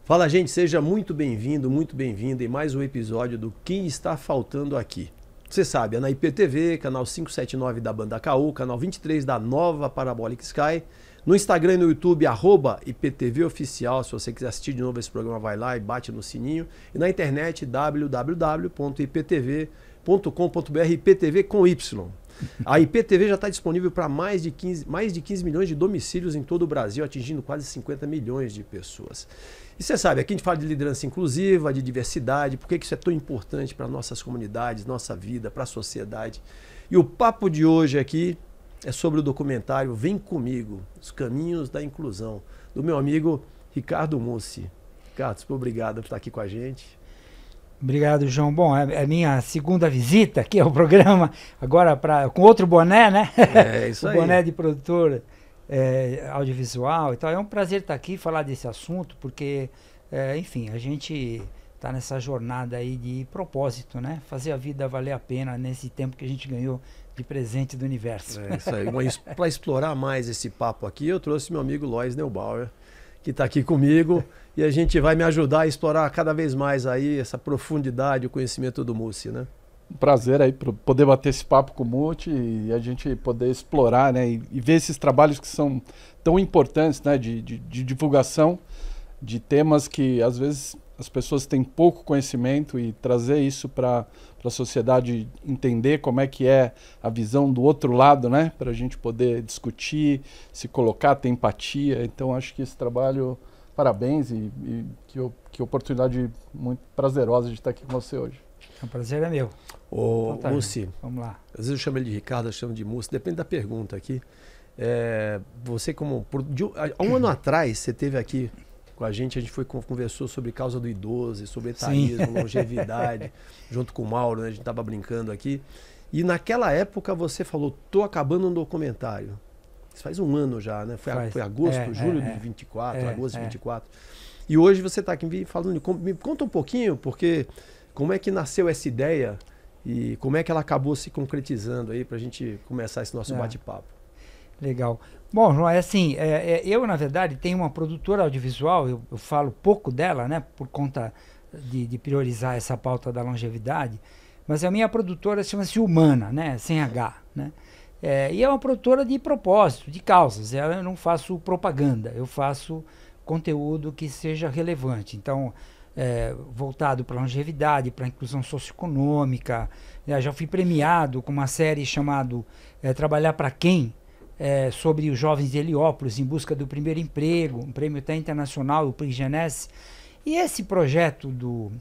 Fala, gente, seja muito bem-vindo em mais um episódio do Que Está Faltando Aqui. Você sabe, é na IPTV, canal 579 da Banda KU, canal 23 da Nova Parabolic Sky, no Instagram e no YouTube, @IPTVOficial. Se você quiser assistir de novo esse programa, vai lá e bate no sininho. E na internet, www.iptv.com.br, IPTV com Y. A IPTV já está disponível para mais de 15 milhões de domicílios em todo o Brasil, atingindo quase 50 milhões de pessoas. E você sabe, aqui a gente fala de liderança inclusiva, de diversidade, por que isso é tão importante para nossas comunidades, nossa vida, para a sociedade. E o papo de hoje aqui é sobre o documentário Vem Comigo, Os Caminhos da Inclusão, do meu amigo Ricardo Mussi. Ricardo, super obrigado por estar aqui com a gente. Obrigado, João. Bom, é minha segunda visita aqui ao programa, agora com outro boné, né? É isso aí. O boné de produtor audiovisual e tal. É um prazer estar aqui e falar desse assunto, porque, enfim, a gente está nessa jornada aí de propósito, né? Fazer a vida valer a pena nesse tempo que a gente ganhou de presente do universo. É isso aí. Para explorar mais esse papo aqui, eu trouxe meu amigo Lois Neubauer, que está aqui comigo, e a gente vai me ajudar a explorar cada vez mais aí essa profundidade, o conhecimento do Mussi, né? Um prazer aí poder bater esse papo com o Muti e a gente poder explorar, né, e ver esses trabalhos que são tão importantes, né, de divulgação de temas que às vezes as pessoas têm pouco conhecimento, e trazer isso para a sociedade entender como é que é a visão do outro lado, né, para a gente poder discutir, se colocar, ter empatia. Então acho que esse trabalho, parabéns, e que oportunidade muito prazerosa de estar aqui com você hoje. O prazer é meu. Ô, Mussi, vamos lá. Às vezes eu chamo ele de Ricardo, eu chamo de Mussi, depende da pergunta aqui. Você há um ano atrás, você esteve aqui com a gente conversou sobre causa do idoso, sobre etarismo, longevidade, junto com o Mauro, né? A gente estava brincando aqui. E naquela época você falou, tô acabando um documentário. Isso faz um ano já, né? Foi agosto, julho de 24, agosto de 24. E hoje você está aqui falando, me conta um pouquinho, porque como é que nasceu essa ideia e como é que ela acabou se concretizando aí para a gente começar esse nosso bate-papo. Legal. Bom, João, assim, eu, na verdade, tenho uma produtora audiovisual, eu falo pouco dela, né, por conta de priorizar essa pauta da longevidade, mas a minha produtora chama-se Humana, né, sem H, né, e é uma produtora de propósito, de causas. Eu não faço propaganda, eu faço conteúdo que seja relevante. Então, voltado para a longevidade, para a inclusão socioeconômica. Já fui premiado com uma série chamada Trabalhar para Quem? Sobre os jovens de Heliópolis em busca do primeiro emprego, um prêmio até internacional, o Prix Jeunesse. E esse projeto do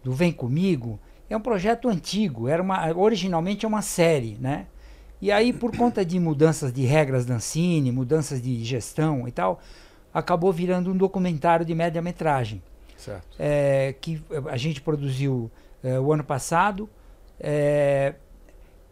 Vem Comigo é um projeto antigo, originalmente é uma série, né? E aí, por conta de mudanças de regras da Ancine, mudanças de gestão e tal, acabou virando um documentário de média-metragem. Certo. Que a gente produziu o ano passado,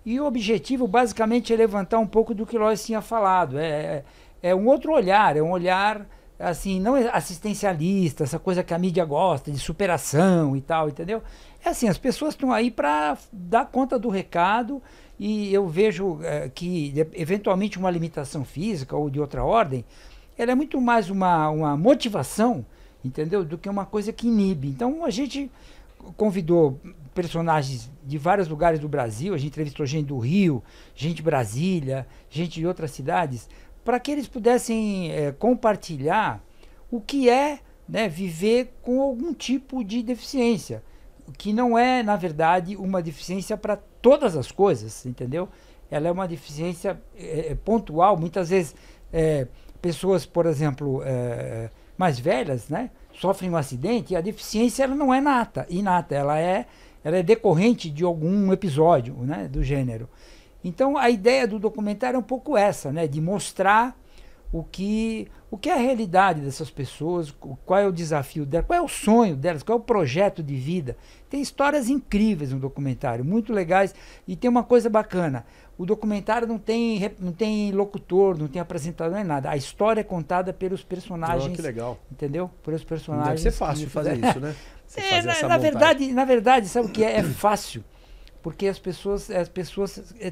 e o objetivo basicamente é levantar um pouco do que Lois tinha falado. É um outro olhar, é um olhar assim, não assistencialista, essa coisa que a mídia gosta, de superação e tal, entendeu? É assim, as pessoas estão aí para dar conta do recado, e eu vejo que eventualmente uma limitação física ou de outra ordem, ela é muito mais uma motivação, entendeu? Do que uma coisa que inibe. Então a gente convidou personagens de vários lugares do Brasil, a gente entrevistou gente do Rio, gente de Brasília, gente de outras cidades, para que eles pudessem compartilhar o que é, né, viver com algum tipo de deficiência, que não é, na verdade, uma deficiência para todas as coisas, entendeu? Ela é uma deficiência pontual. Muitas vezes pessoas, por exemplo, mais velhas, né, sofrem um acidente, e a deficiência ela não é inata, ela é decorrente de algum episódio, né, do gênero. Então a ideia do documentário é um pouco essa, né, de mostrar o que é a realidade dessas pessoas, qual é o desafio delas, qual é o sonho delas, qual é o projeto de vida. Tem histórias incríveis no documentário, muito legais, e tem uma coisa bacana. O documentário não tem locutor, não tem apresentador, nem nada. A história é contada pelos personagens. Que legal. Entendeu? Pelos personagens. Deve ser fácil fazer isso, né? Na verdade, sabe o que é? É fácil. Porque as pessoas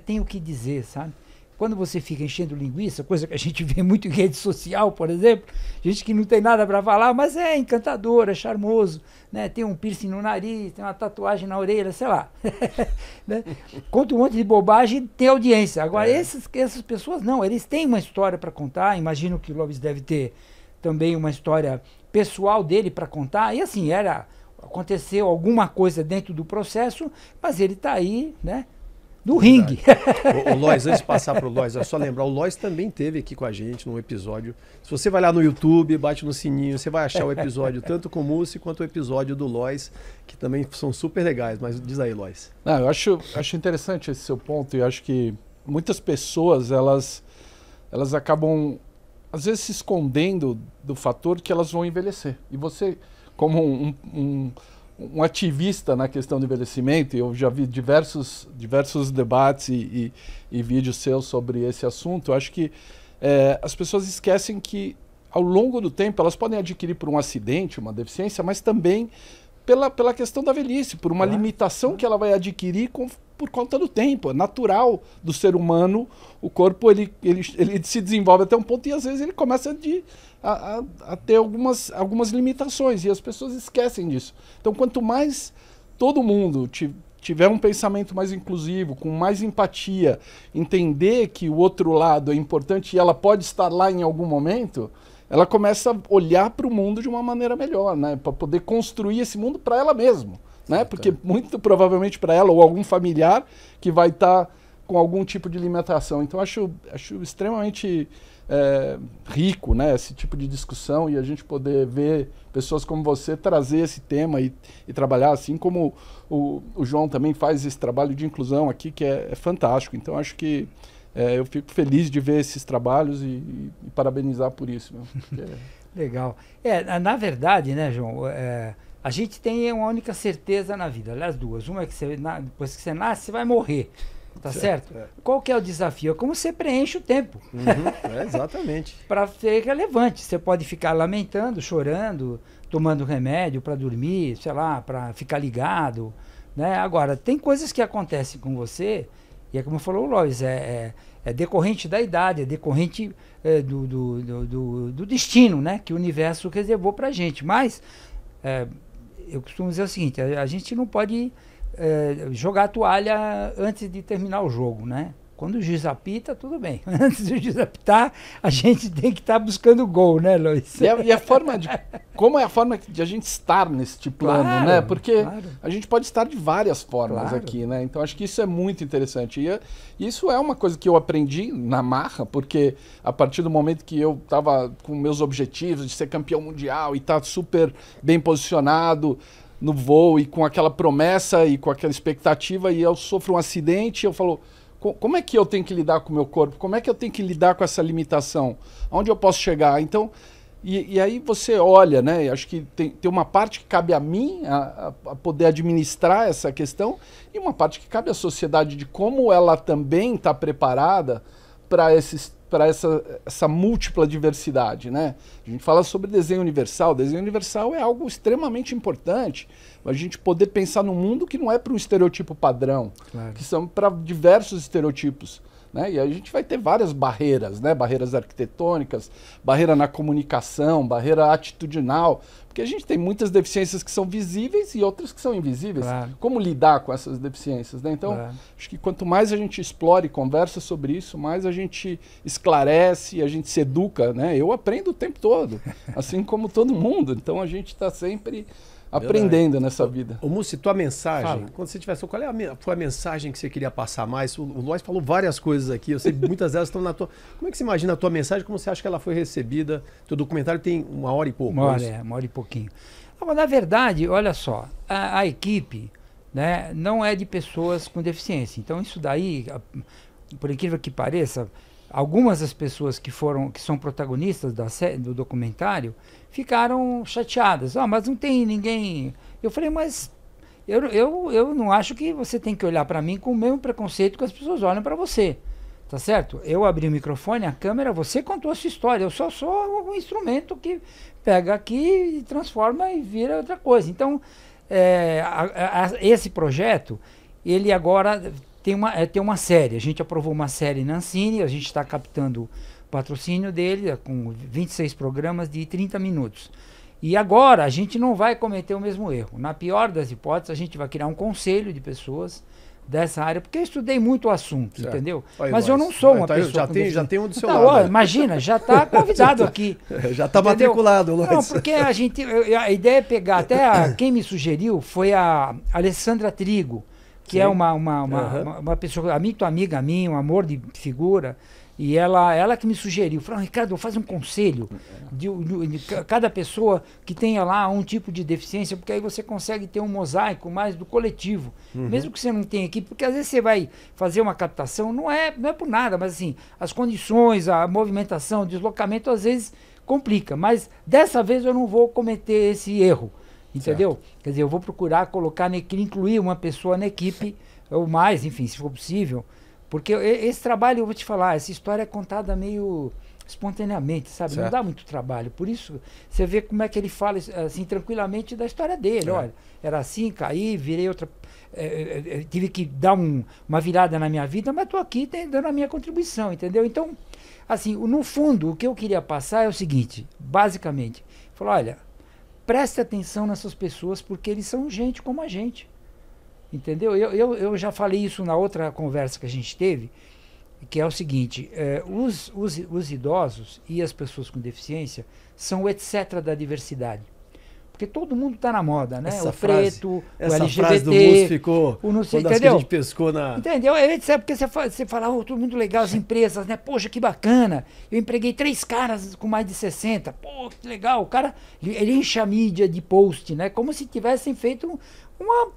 têm o que dizer, sabe? quando você fica enchendo linguiça, coisa que a gente vê muito em rede social, por exemplo, gente que não tem nada para falar, mas é encantador, é charmoso, né? Tem um piercing no nariz, tem uma tatuagem na orelha, sei lá. Né? Conta um monte de bobagem, tem audiência. Agora, essas pessoas não, eles têm uma história para contar, imagino que o Lopes deve ter também uma história pessoal dele para contar, e assim, aconteceu alguma coisa dentro do processo, mas ele está aí, né? Do ringue. O Lois, antes de passar para o Lois, é só lembrar, o Lois também esteve aqui com a gente num episódio. Se você vai lá no YouTube, bate no sininho, você vai achar o episódio tanto com o Mussi quanto o episódio do Lois, que também são super legais. Mas diz aí, Lois. Não, eu acho interessante esse seu ponto, e eu acho que muitas pessoas, elas acabam, às vezes, se escondendo do fator que elas vão envelhecer. E você, como um ativista na questão do envelhecimento, eu já vi diversos debates e vídeos seus sobre esse assunto, eu acho que as pessoas esquecem que, ao longo do tempo, elas podem adquirir por um acidente, uma deficiência, mas também pela questão da velhice, por uma limitação que ela vai adquirir por conta do tempo. É natural do ser humano, o corpo ele se desenvolve até um ponto e às vezes ele começa a ter algumas limitações, e as pessoas esquecem disso. Então, quanto mais todo mundo tiver um pensamento mais inclusivo, com mais empatia, entender que o outro lado é importante e ela pode estar lá em algum momento, ela começa a olhar para o mundo de uma maneira melhor, né? Para poder construir esse mundo para ela mesma, né? Porque muito provavelmente para ela ou algum familiar que vai estar com algum tipo de limitação. Então, acho extremamente rico, né, esse tipo de discussão, e a gente poder ver pessoas como você trazer esse tema e trabalhar, assim como o João também faz esse trabalho de inclusão aqui, que é fantástico. Então, acho que eu fico feliz de ver esses trabalhos e parabenizar por isso. Legal. Na verdade, né, João, a gente tem uma única certeza na vida, aliás, duas. Uma é que depois que você nasce, você vai morrer. Tá certo? Qual que é o desafio? É como você preenche o tempo. Exatamente. Para ser relevante. Você pode ficar lamentando, chorando, tomando remédio para dormir, sei lá, para ficar ligado. Né? Agora, tem coisas que acontecem com você, e é como falou o Lois, é decorrente da idade, é decorrente do destino, né? Que o universo reservou para a gente. Mas, eu costumo dizer o seguinte, a gente não pode jogar a toalha antes de terminar o jogo, né? Quando o juiz apita, tudo bem. Antes do juiz apitar, a gente tem que estar buscando gol, né, Luiz? E a forma como é a forma de a gente estar neste plano, né? Porque a gente pode estar de várias formas aqui, né? Então, acho que isso é muito interessante. E isso é uma coisa que eu aprendi na marra, porque a partir do momento que eu estava com meus objetivos de ser campeão mundial e estar super bem posicionado no voo e com aquela promessa e com aquela expectativa, e eu sofro um acidente, eu falo, como é que eu tenho que lidar com o meu corpo? Como é que eu tenho que lidar com essa limitação? Onde eu posso chegar? Então, e aí você olha, né? Acho que tem uma parte que cabe a mim, a poder administrar essa questão, e uma parte que cabe à sociedade, de como ela também está preparada para essa múltipla diversidade, né? A gente fala sobre desenho universal. Desenho universal é algo extremamente importante. A gente poder pensar num mundo que não é para um estereotipo padrão, que são para diversos estereotipos, né? E a gente vai ter várias barreiras, né? Barreiras arquitetônicas, barreira na comunicação, barreira atitudinal, porque a gente tem muitas deficiências que são visíveis e outras que são invisíveis. Como lidar com essas deficiências, né? Então, acho que quanto mais a gente explora e conversa sobre isso, mais a gente esclarece, a gente se educa, né? Eu aprendo o tempo todo, assim como todo mundo. Então, a gente está sempre aprendendo nessa vida. Ô, Mussi, tua mensagem, quando você tivesse, qual foi a mensagem que você queria passar mais? O Lois falou várias coisas aqui, eu sei que muitas delas estão na tua... Como é que você imagina a tua mensagem, como você acha que ela foi recebida? Teu documentário tem 1 hora e pouco. 1 hora e pouquinho. Mas, na verdade, olha só, a equipe, né, não é de pessoas com deficiência. Então, isso daí, por incrível que pareça, algumas das pessoas que são protagonistas do documentário ficaram chateadas. Mas não tem ninguém... Eu falei, mas eu não acho que você tem que olhar para mim com o mesmo preconceito que as pessoas olham para você. Tá certo? Eu abri o microfone, a câmera, você contou a sua história. Eu só sou um instrumento que pega aqui e transforma e vira outra coisa. Então, esse projeto, ele agora tem uma série. A gente aprovou uma série na Ancine, a gente está captando o patrocínio dele, com 26 programas de 30 minutos. E agora a gente não vai cometer o mesmo erro. Na pior das hipóteses, a gente vai criar um conselho de pessoas dessa área, porque eu estudei muito o assunto, certo. Entendeu? Aí, mas eu não sou uma pessoa... Já tem um do seu lado. Ó, imagina, já está convidado aqui. Já está matriculado, Lois. Não, porque a ideia é pegar, quem me sugeriu foi a Alessandra Trigo, que Sim. é uma pessoa, muito amiga minha, um amor de figura, e ela que me sugeriu, falou, Ricardo, faz um conselho de cada pessoa que tenha lá um tipo de deficiência, porque aí você consegue ter um mosaico mais do coletivo, mesmo que você não tenha equipe, porque às vezes você vai fazer uma captação, não é por nada, mas assim, as condições, a movimentação, o deslocamento, às vezes complica, mas dessa vez eu não vou cometer esse erro, entendeu? Certo. Quer dizer, eu vou procurar incluir uma pessoa na equipe, ou mais, enfim, se for possível. Porque esse trabalho, eu vou te falar, essa história é contada meio espontaneamente, sabe? Certo. Não dá muito trabalho. Por isso, você vê como é que ele fala assim tranquilamente da história dele. Olha, era assim, caí, virei outra... tive que dar uma virada na minha vida, mas estou aqui dando a minha contribuição, entendeu? Então, assim, no fundo, o que eu queria passar é o seguinte, basicamente. Falou, olha, preste atenção nessas pessoas, porque eles são gente como a gente. Entendeu? Eu já falei isso na outra conversa que a gente teve, que é o seguinte, os idosos e as pessoas com deficiência são o etc. da diversidade. Porque todo mundo está na moda, né? Essa o preto, essa o LGBT, frase do Lúcio ficou o não sei, uma das entendeu? Que a gente pescou na... Entendeu? Porque você fala, tudo muito legal, as empresas, né? Poxa, que bacana. Eu empreguei 3 caras com mais de 60. Pô, que legal. O cara, ele enche a mídia de post, né? Como se tivessem feito um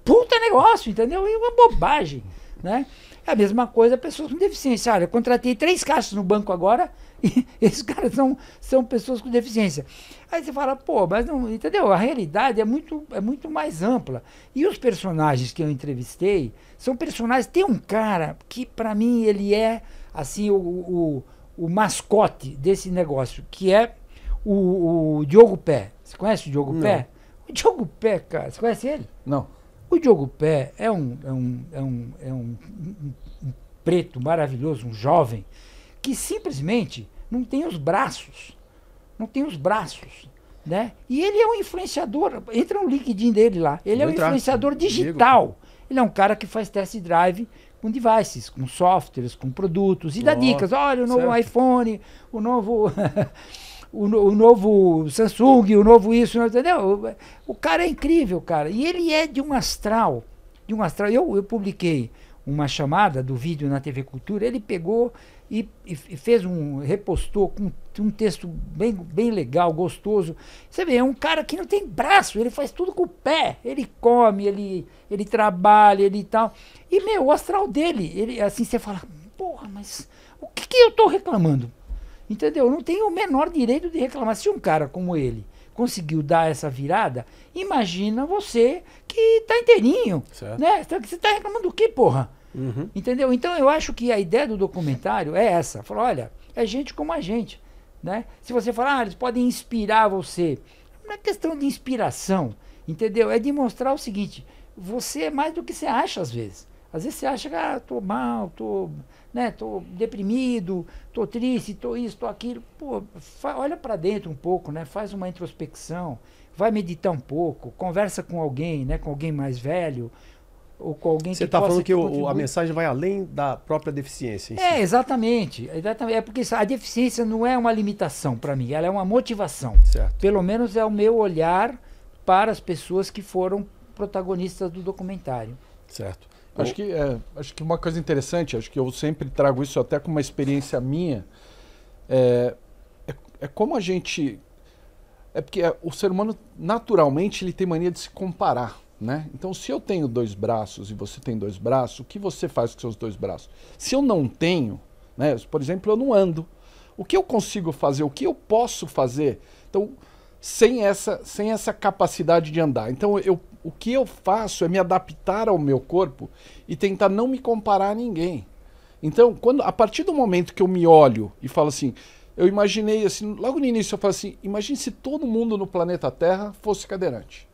puta negócio, entendeu? E uma bobagem, né? É a mesma coisa pessoas com deficiência. Olha, eu contratei 3 caixas no banco agora e esses caras são pessoas com deficiência. Aí você fala, pô, mas não, entendeu? A realidade é muito mais ampla. E os personagens que eu entrevistei são personagens... Tem um cara que, para mim, ele é, assim, o mascote desse negócio, que é o Diogo Pé. Você conhece o Diogo Pé? O Diogo Pé, cara, você conhece ele? Não. O Diogo Pé é um preto maravilhoso, um jovem, que simplesmente não tem os braços. Não tem os braços, né? E ele é um influenciador, entra no LinkedIn dele lá, ele é um influenciador digital. Ele é um cara que faz test drive com devices, com softwares, com produtos, e dá dicas. Olha, o novo iPhone, o novo... o novo Samsung, o novo isso, entendeu? O cara é incrível, cara. E ele é de um astral. Eu publiquei uma chamada do vídeo na TV Cultura, ele pegou e repostou com um texto bem legal, gostoso. Você vê, é um cara que não tem braço, ele faz tudo com o pé. Ele come, ele trabalha, ele e tal. E, o astral dele, ele, assim, você fala, porra, mas o que eu tô reclamando? Entendeu? Eu não tenho o menor direito de reclamar. Se um cara como ele conseguiu dar essa virada, imagina você que está inteirinho. Certo. Né? Você está reclamando do quê, porra? Entendeu? Então eu acho que a ideia do documentário é essa. Falar, olha, é gente como a gente. Né? Se você falar, eles podem inspirar você. Não é questão de inspiração, entendeu? É de mostrar o seguinte, você é mais do que você acha às vezes. Às vezes você acha que tô mal, tô deprimido, tô triste, tô isso, tô aquilo. Pô, olha para dentro um pouco, né? Faz uma introspecção, vai meditar um pouco, conversa com alguém, né? Com alguém mais velho, ou com alguém Você está falando que a mensagem vai além da própria deficiência. Exatamente. É porque a deficiência não é uma limitação para mim, ela é uma motivação. Certo. Pelo menos é o meu olhar para as pessoas que foram protagonistas do documentário. Certo. Acho que uma coisa interessante, acho que eu sempre trago isso até como uma experiência minha, é como a gente... É porque o ser humano, naturalmente, ele tem mania de se comparar, né? Então, se eu tenho 2 braços e você tem 2 braços, o que você faz com seus 2 braços? Se eu não tenho, né? Por exemplo, eu não ando. O que eu consigo fazer? O que eu posso fazer? Então, sem essa capacidade de andar. Então, o que eu faço é me adaptar ao meu corpo e tentar não me comparar a ninguém. Então, a partir do momento que eu me olho e falo assim, eu imaginei assim, logo no início eu falo assim, imagine se todo mundo no planeta Terra fosse cadeirante.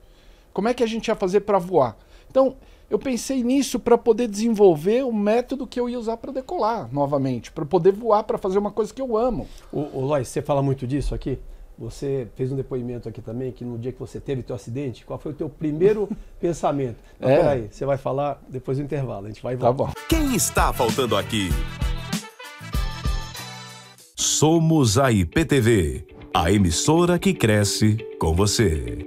Como é que a gente ia fazer para voar? Então, eu pensei nisso para poder desenvolver o método que eu ia usar para decolar novamente, para poder voar, para fazer uma coisa que eu amo. Ô Lois, você fala muito disso aqui? Você fez um depoimento aqui também, que no dia que você teve teu acidente, qual foi o teu primeiro pensamento? Mas peraí, você vai falar depois do intervalo, a gente vai e volta. Tá bom. Quem está faltando aqui? Somos a IPTV, a emissora que cresce com você.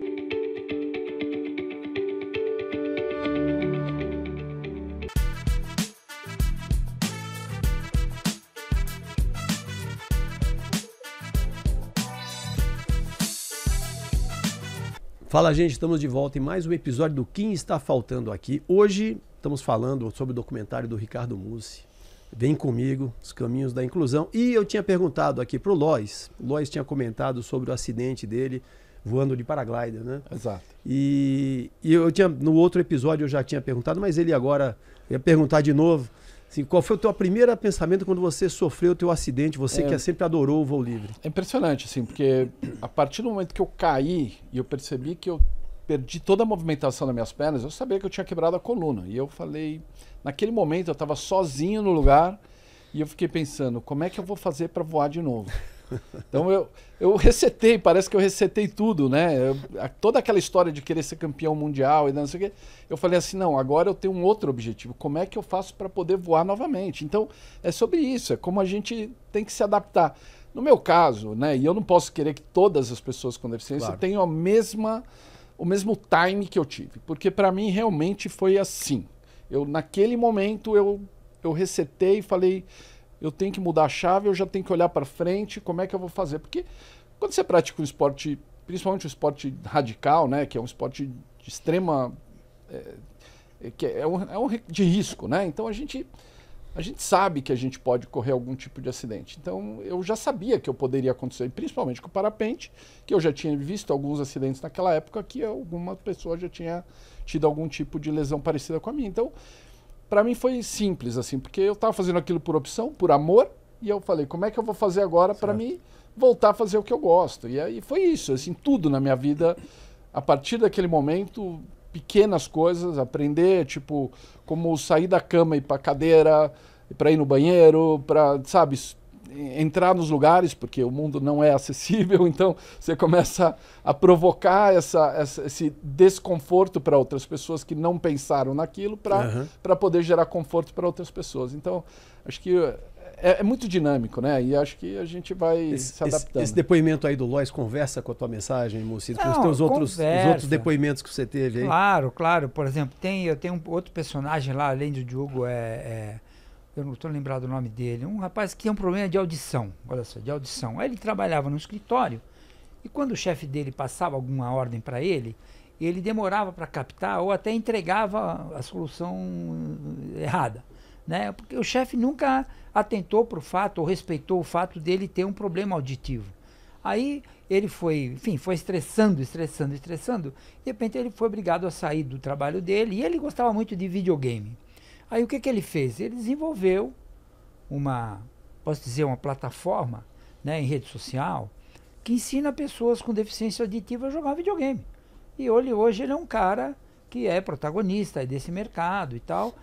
Fala, gente, estamos de volta em mais um episódio do Quem Está Faltando Aqui. Hoje estamos falando sobre o documentário do Ricardo Mussi. Vem comigo, Os Caminhos da Inclusão. E eu tinha perguntado aqui para o Lois. O Lois tinha comentado sobre o acidente dele voando de paraglider, né? Exato. E eu tinha, no outro episódio eu já tinha perguntado, mas ele agora ia perguntar de novo. Assim, qual foi o teu primeiro pensamento quando você sofreu o teu acidente, você que sempre adorou o voo livre? É impressionante, assim, porque a partir do momento que eu caí e eu percebi que eu perdi toda a movimentação das minhas pernas, eu sabia que eu tinha quebrado a coluna. E eu falei, naquele momento eu estava sozinho no lugar e eu fiquei pensando, como é que eu vou fazer para voar de novo? Então eu resetei, parece que eu resetei tudo, né? Toda aquela história de querer ser campeão mundial e não sei o quê. Eu falei assim, não, agora eu tenho um outro objetivo. Como é que eu faço para poder voar novamente? Então é sobre isso, é como a gente tem que se adaptar. No meu caso, né? E eu não posso querer que todas as pessoas com deficiência tenham o mesmo time que eu tive, porque para mim realmente foi assim. Naquele momento eu resetei e falei, eu tenho que mudar a chave, eu já tenho que olhar para frente, como é que eu vou fazer? Porque quando você pratica um esporte, principalmente um esporte radical, né, que é um esporte de extrema, de risco, né? Então a gente sabe que a gente pode correr algum tipo de acidente. Então eu já sabia que eu poderia acontecer, principalmente com o parapente, que eu já tinha visto alguns acidentes naquela época que alguma pessoa já tinha tido algum tipo de lesão parecida com a minha. Então para mim foi simples, assim, porque eu estava fazendo aquilo por opção, por amor, e eu falei, como é que eu vou fazer agora para mim voltar a fazer o que eu gosto? E aí foi isso, assim, tudo na minha vida, a partir daquele momento, pequenas coisas, aprender, tipo, como sair da cama e ir para a cadeira, para ir no banheiro, para, sabe, entrar nos lugares, porque o mundo não é acessível, então você começa a provocar esse desconforto para outras pessoas que não pensaram naquilo para poder gerar conforto para outras pessoas. Então, acho que é muito dinâmico, né? E acho que a gente vai se adaptando. Esse depoimento aí do Lois conversa com a tua mensagem, Mussi, com os teus outros depoimentos que você teve aí? Claro. Por exemplo, eu tenho um outro personagem lá, além do Diogo, eu não estou lembrado do nome dele, um rapaz que tem um problema de audição, olha só, de audição. Aí ele trabalhava no escritório e quando o chefe dele passava alguma ordem para ele demorava para captar ou até entregava a solução errada, né? Porque o chefe nunca atentou para o fato ou respeitou o fato dele ter um problema auditivo. Aí ele foi estressando, de repente ele foi obrigado a sair do trabalho dele e ele gostava muito de videogame. Aí o que ele fez? Ele desenvolveu uma plataforma, né, em rede social que ensina pessoas com deficiência auditiva a jogar videogame. E hoje ele é um cara que é protagonista desse mercado e tal.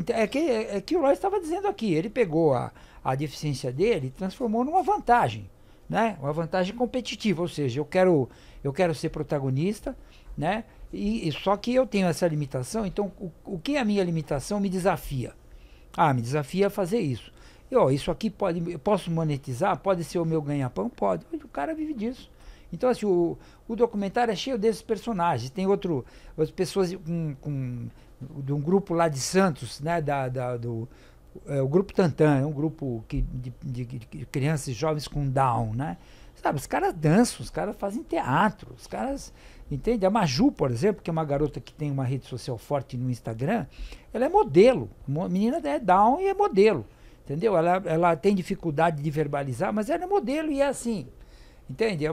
É que o Lois estava dizendo aqui, ele pegou a deficiência dele e transformou numa vantagem, né? Uma vantagem competitiva, ou seja, eu quero ser protagonista, né? E só que eu tenho essa limitação, então o que é a minha limitação me desafia? Me desafia a fazer isso. Isso aqui eu posso monetizar? Pode ser o meu ganha-pão? Pode. O cara vive disso. Então, assim, o documentário é cheio desses personagens. Tem outras pessoas de um grupo lá de Santos, né? O Grupo Tantan, é um grupo de crianças e jovens com Down, né? Sabe, os caras dançam, os caras fazem teatro, os caras... Entende? A Maju, por exemplo, que é uma garota que tem uma rede social forte no Instagram, ela é modelo. A menina é Down e é modelo. Entendeu? Ela tem dificuldade de verbalizar, mas ela é modelo e é assim. Entende?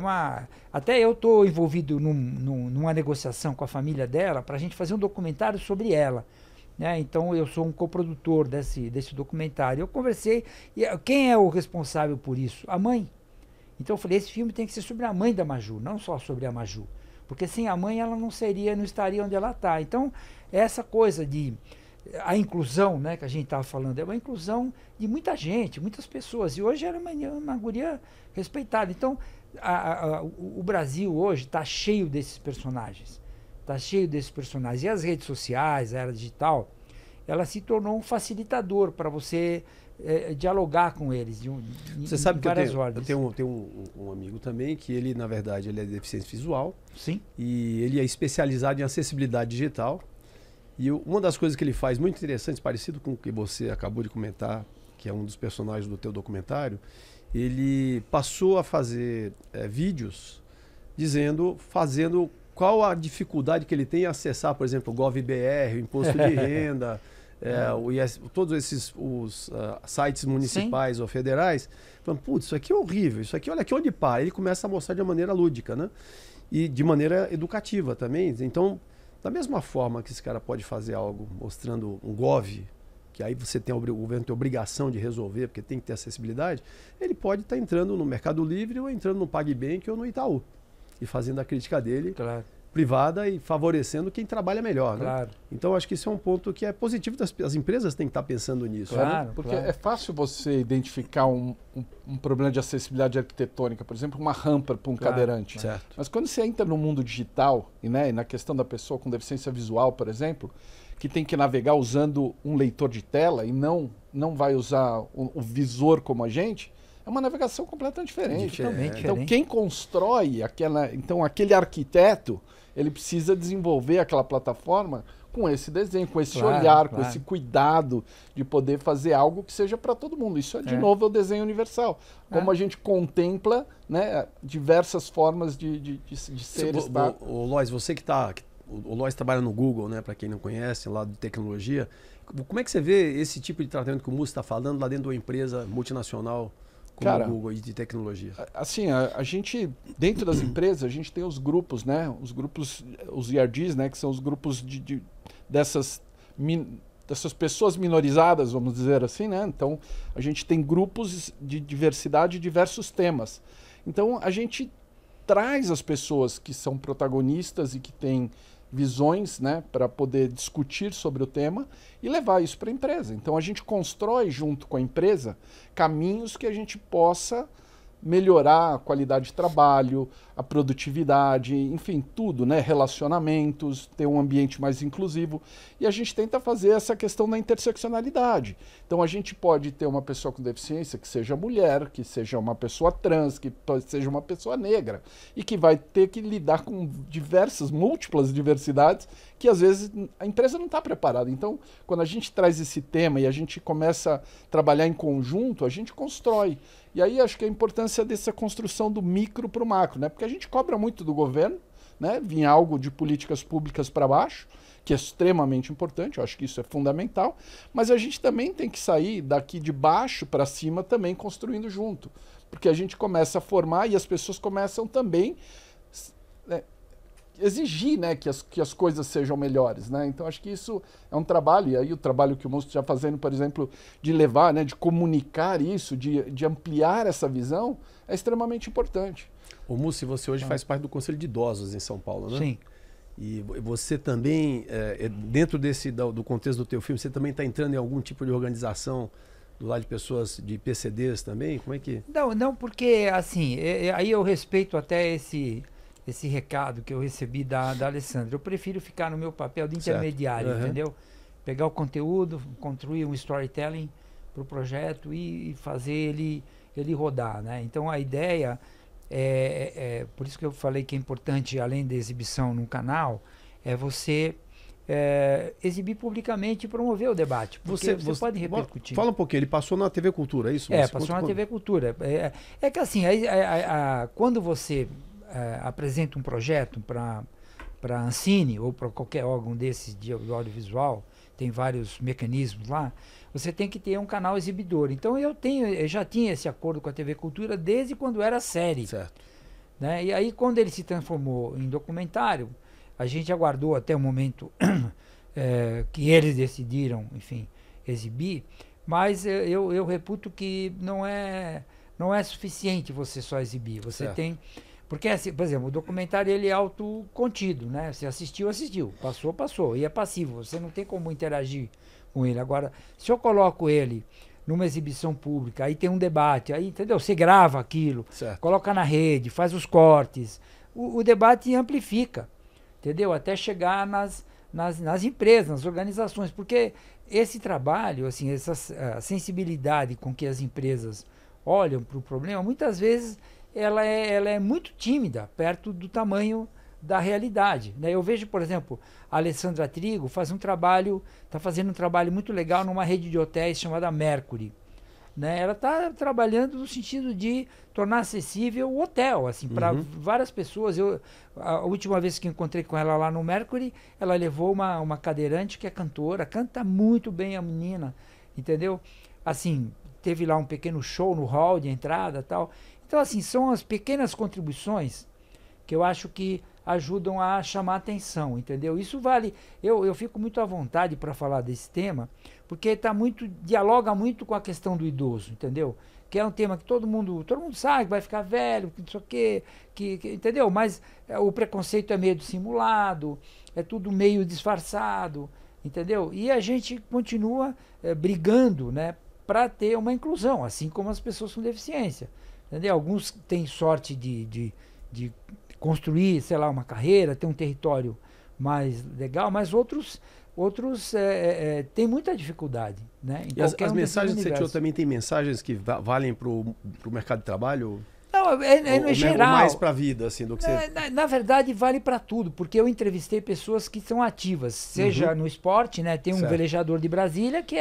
Até eu estou envolvido numa negociação com a família dela para a gente fazer um documentário sobre ela. Né? Então eu sou um coprodutor desse documentário. Eu conversei, e quem é o responsável por isso? A mãe. Então eu falei, esse filme tem que ser sobre a mãe da Maju, não só sobre a Maju. Porque sem a mãe ela não estaria onde ela está. Então, essa coisa de a inclusão, né, que a gente estava falando, é uma inclusão de muita gente, muitas pessoas. E hoje ela é uma guria respeitada. Então, o Brasil hoje está cheio desses personagens. Está cheio desses personagens. E as redes sociais, a era digital, ela se tornou um facilitador para você dialogar com eles. Você sabe que eu tenho um amigo também que ele, na verdade, ele é deficiente visual. Sim. E ele é especializado em acessibilidade digital. E uma das coisas que ele faz muito interessante, parecido com o que você acabou de comentar, que é um dos personagens do teu documentário, ele passou a fazer vídeos fazendo qual a dificuldade que ele tem em acessar, por exemplo, o GovBR, o Imposto de Renda, todos esses sites municipais ou federais. Falando, putz, isso aqui é horrível, isso aqui, olha aqui onde para. Ele começa a mostrar de uma maneira lúdica, né? E de maneira educativa também. Então, da mesma forma que esse cara pode fazer algo mostrando um Gov, que aí você tem o governo tem obrigação de resolver, porque tem que ter acessibilidade, ele pode estar entrando no Mercado Livre ou entrando no PagBank ou no Itaú e fazendo a crítica dele privada e favorecendo quem trabalha melhor. Né? Então, acho que isso é um ponto que é positivo, as empresas têm que estar pensando nisso. Porque é fácil você identificar um problema de acessibilidade arquitetônica, por exemplo, uma rampa para um cadeirante. Certo. Mas quando você entra no mundo digital, e na questão da pessoa com deficiência visual, por exemplo, que tem que navegar usando um leitor de tela e não vai usar o visor como a gente, é uma navegação completamente diferente. Então, quem constrói aquele arquiteto, ele precisa desenvolver aquela plataforma com esse desenho, com esse olhar, com esse cuidado de poder fazer algo que seja para todo mundo. Isso, de novo, é o desenho universal. Como a gente contempla, né, diversas formas de ser. O Lois, você que está... O Lois trabalha no Google, né, para quem não conhece, lá de tecnologia. Como é que você vê esse tipo de tratamento que o Mussi está falando lá dentro de uma empresa multinacional como o Google e de tecnologia? Assim, a gente, dentro das empresas, a gente tem os grupos, né? Os ERGs, né? Que são os grupos dessas pessoas minorizadas, vamos dizer assim, né? Então, a gente tem grupos de diversidade de diversos temas. Então, a gente traz as pessoas que são protagonistas e que têm visões, né, para poder discutir sobre o tema e levar isso para a empresa. Então a gente constrói junto com a empresa caminhos que a gente possa melhorar a qualidade de trabalho, a produtividade, enfim, tudo, né? Relacionamentos, ter um ambiente mais inclusivo. E a gente tenta fazer essa questão da interseccionalidade. Então a gente pode ter uma pessoa com deficiência que seja mulher, que seja uma pessoa trans, que seja uma pessoa negra, e que vai ter que lidar com múltiplas diversidades que às vezes a empresa não está preparada. Então, quando a gente traz esse tema e a gente começa a trabalhar em conjunto, a gente constrói. E aí acho que a importância dessa construção do micro para o macro, né? Porque a gente cobra muito do governo, né? Vinha algo de políticas públicas para baixo, que é extremamente importante, eu acho que isso é fundamental, mas a gente também tem que sair daqui de baixo para cima também construindo junto, porque a gente começa a formar e as pessoas começam também exigir, né, que as coisas sejam melhores, né? Então acho que isso é um trabalho, e aí o trabalho que o Mussi está fazendo, por exemplo, de levar, né, de comunicar isso, de ampliar essa visão, é extremamente importante. O Mussi, você hoje faz parte do Conselho de Idosos em São Paulo, né? Sim. E você também, dentro do contexto do teu filme, você também está entrando em algum tipo de organização do lado de pessoas de PCDs também? Como é que... Não, porque assim, aí eu respeito até esse recado que eu recebi da Alessandra. Eu prefiro ficar no meu papel de intermediário, entendeu? Pegar o conteúdo, construir um storytelling para o projeto e fazer ele rodar, né? Então a ideia por isso que eu falei que é importante, além da exibição no canal, é você exibir publicamente e promover o debate. Porque você pode repercutir. Fala um pouquinho, ele passou na TV Cultura, é isso? Passou na TV Cultura. É que assim, quando você apresenta um projeto para a Ancine ou para qualquer órgão desses de audiovisual, tem vários mecanismos lá, você tem que ter um canal exibidor. Então eu já tinha esse acordo com a TV Cultura desde quando era série. Certo. Né? E aí quando ele se transformou em documentário, a gente aguardou até o momento que eles decidiram, enfim, exibir, mas eu reputo que não é suficiente você só exibir. Você tem... Porque, assim, por exemplo, o documentário ele é autocontido, né? Você assistiu, assistiu. Passou, passou. E é passivo. Você não tem como interagir com ele. Agora, se eu coloco ele numa exibição pública, aí tem um debate, aí, entendeu? Você grava aquilo, Certo. coloca na rede, faz os cortes. O debate amplifica, entendeu? Até chegar nas empresas, nas organizações. Porque esse trabalho, assim, essa sensibilidade com que as empresas olham para o problema, muitas vezes ela é muito tímida perto do tamanho da realidade, né? Eu vejo, por exemplo, a Alessandra Trigo está fazendo um trabalho muito legal numa rede de hotéis chamada Mercury, né? Ela está trabalhando no sentido de tornar acessível o hotel, assim, para várias pessoas. A última vez que encontrei com ela lá no Mercury, ela levou uma cadeirante que é cantora, canta muito bem a menina, entendeu? Assim, teve lá um pequeno show no hall de entrada e tal. Então, assim, são as pequenas contribuições que eu acho que ajudam a chamar atenção, entendeu? Isso vale. Eu fico muito à vontade para falar desse tema, porque dialoga muito com a questão do idoso, entendeu? Que é um tema que todo mundo sabe que vai ficar velho, que não sei o quê, entendeu? Mas o preconceito é meio dissimulado, é tudo meio disfarçado, entendeu? E a gente continua brigando, né, para ter uma inclusão, assim como as pessoas com deficiência, entendeu? Alguns têm sorte de construir, sei lá, uma carreira, ter um território mais legal, mas outros têm muita dificuldade, né? E as mensagens que você tirou também tem mensagens que valem para o mercado de trabalho? Não, no geral. Ou mais para a vida, assim, do que você... Na verdade, vale para tudo, porque eu entrevistei pessoas que são ativas, seja no esporte, né? Tem um velejador de Brasília que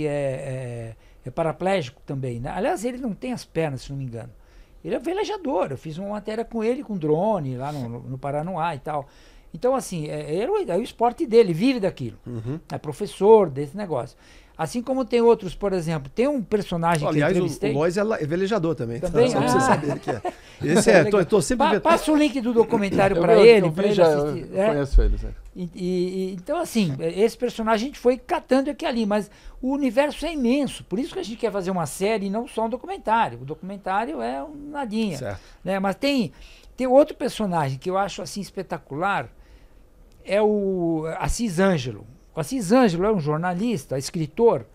é paraplégico também, né? Aliás, ele não tem as pernas, se não me engano. Ele é velejador, eu fiz uma matéria com ele, com drone, lá no Paranoá e tal. Então, assim, é o esporte dele, vive daquilo. É professor desse negócio. Assim como tem outros, por exemplo, tem um personagem que eu entrevistei... Aliás, o Lois é velejador também. Também? Só pra você saber que é. Esse tô sempre... Passa o link do documentário para ele, para ele assistir. Eu conheço ele, então, assim, esse personagem a gente foi catando aqui e ali, mas o universo é imenso. Por isso que a gente quer fazer uma série e não só um documentário. O documentário é um nadinha. Certo. Né? Mas tem outro personagem que eu acho assim espetacular, é o Assis Ângelo. O Assis Ângelo é um jornalista, escritor,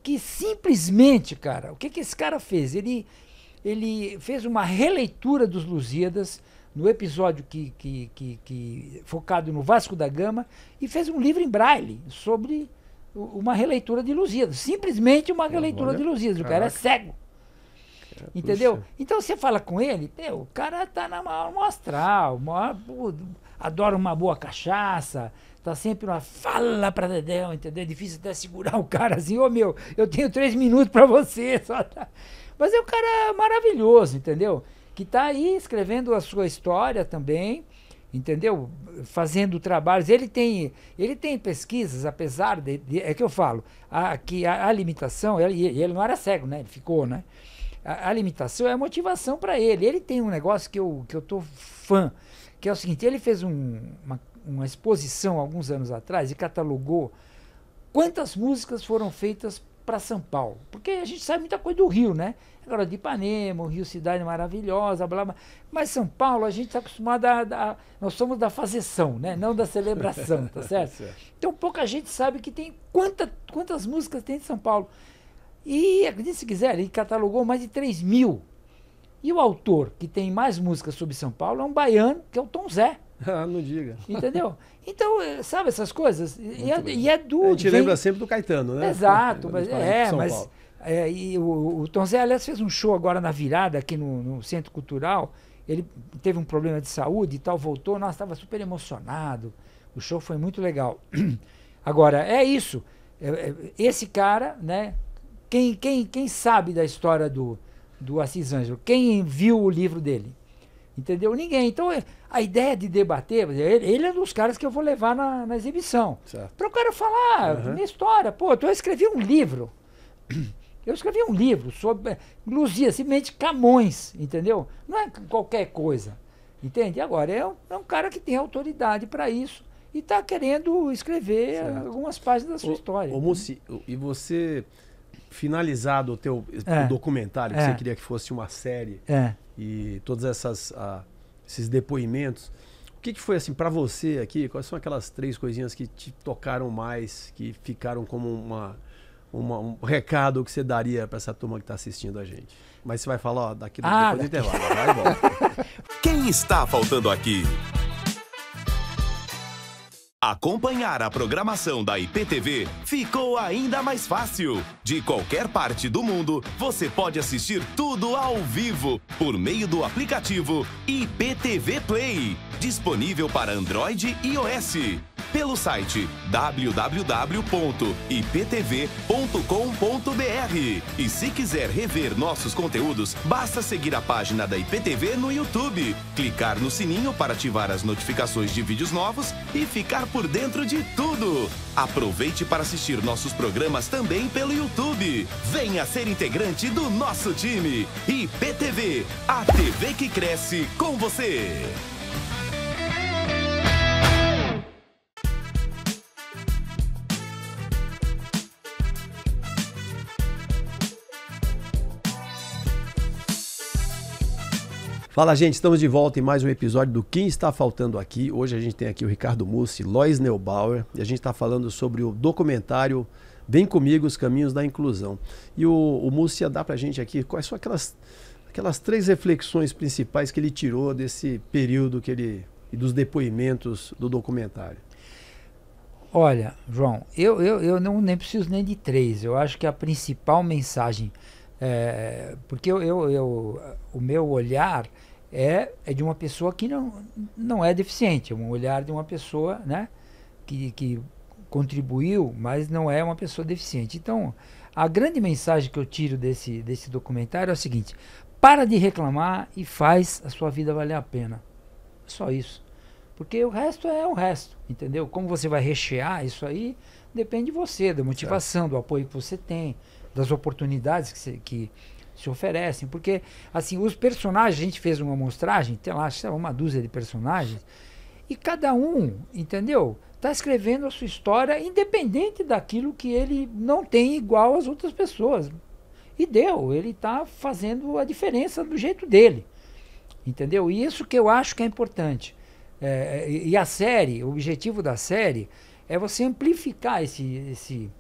que simplesmente, cara, o que esse cara fez? Ele fez uma releitura dos Lusíadas no episódio que focado no Vasco da Gama e fez um livro em braille sobre uma releitura de Lusíadas. Simplesmente uma releitura de Lusíadas. O cara é cego. Entendeu? Puxa. Então você fala com ele, o cara tá na maior astral, adora uma boa cachaça, tá sempre uma fala pra Dedéu, entendeu? É difícil até segurar o cara assim, eu tenho 3 minutos pra você. Só tá. Mas é um cara maravilhoso, entendeu? Que tá aí escrevendo a sua história também, entendeu? Fazendo trabalhos. Ele tem pesquisas, apesar é que eu falo, que a limitação, ele não era cego, né? Ele ficou, né? A limitação é a motivação para ele. Ele tem um negócio que eu tô fã, que é o seguinte, ele fez uma exposição alguns anos atrás e catalogou quantas músicas foram feitas para São Paulo. Porque a gente sabe muita coisa do Rio, né? Agora de Ipanema, o Rio cidade maravilhosa, blá, blá. Mas São Paulo a gente está acostumado nós somos da fazeção, né? Não da celebração, tá certo? Então pouca gente sabe que tem quantas músicas tem de São Paulo. E, acredite se quiser, ele catalogou mais de 3.000. E o autor que tem mais músicas sobre São Paulo é um baiano, que é o Tom Zé. Não diga. Entendeu? Então, sabe essas coisas? E é a gente lembra sempre do Caetano, né? Exato. E o Tom Zé, aliás, fez um show agora na virada aqui no Centro Cultural. Ele teve um problema de saúde e tal, voltou. Nossa, estava super emocionado. O show foi muito legal. Agora, é isso. Esse cara, né? Quem sabe da história do Assis Ângelo? Quem viu o livro dele? Entendeu? Ninguém. Então, a ideia de debater, ele é um dos caras que eu vou levar na exibição. Para o cara falar minha história. Pô, eu escrevi um livro. Eu escrevi um livro sobre Luzia, simplesmente Camões, entendeu? Não é qualquer coisa. Entende? Agora, é um cara que tem autoridade para isso e está querendo escrever algumas páginas da sua história. Mussi, e você... finalizado o teu documentário, que você queria que fosse uma série, e todos esses depoimentos, o que foi assim para você aqui? Quais são aquelas 3 coisinhas que te tocaram mais, que ficaram como um recado que você daria para essa turma que está assistindo a gente? Mas você vai falar depois do intervalo. Vai e volta. Quem está faltando aqui? Acompanhar a programação da IPTV ficou ainda mais fácil. De qualquer parte do mundo, você pode assistir tudo ao vivo por meio do aplicativo IPTV Play, disponível para Android e iOS. Pelo site www.iptv.com.br. E se quiser rever nossos conteúdos, basta seguir a página da IPTV no YouTube, clicar no sininho para ativar as notificações de vídeos novos e ficar por dentro de tudo. Aproveite para assistir nossos programas também pelo YouTube. Venha ser integrante do nosso time. IPTV, a TV que cresce com você. Fala, gente, estamos de volta em mais um episódio do Quem Está Faltando Aqui. Hoje a gente tem aqui o Ricardo Mussi, Lois Neubauer, e a gente está falando sobre o documentário Vem Comigo, Os Caminhos da Inclusão. E o Mussi ia dar pra gente aqui quais são aquelas 3 reflexões principais que ele tirou desse período e dos depoimentos do documentário. Olha, João, eu nem preciso nem de 3. Eu acho que a principal mensagem, porque o meu olhar é de uma pessoa que não é deficiente, é um olhar de uma pessoa, né, que contribuiu, mas não é uma pessoa deficiente. Então, a grande mensagem que eu tiro desse documentário é o seguinte: para de reclamar e faz a sua vida valer a pena. Só isso. Porque o resto é o resto, entendeu? Como você vai rechear isso aí, depende de você, da motivação, certo, do apoio que você tem, das oportunidades que se oferecem. Porque, assim, os personagens, a gente fez uma amostragem, tem lá uma dúzia de personagens, e cada um, entendeu? Está escrevendo a sua história independente daquilo que ele não tem igual às outras pessoas. E ele está fazendo a diferença do jeito dele, entendeu? E isso que eu acho que é importante. E a série, o objetivo da série é você amplificar esse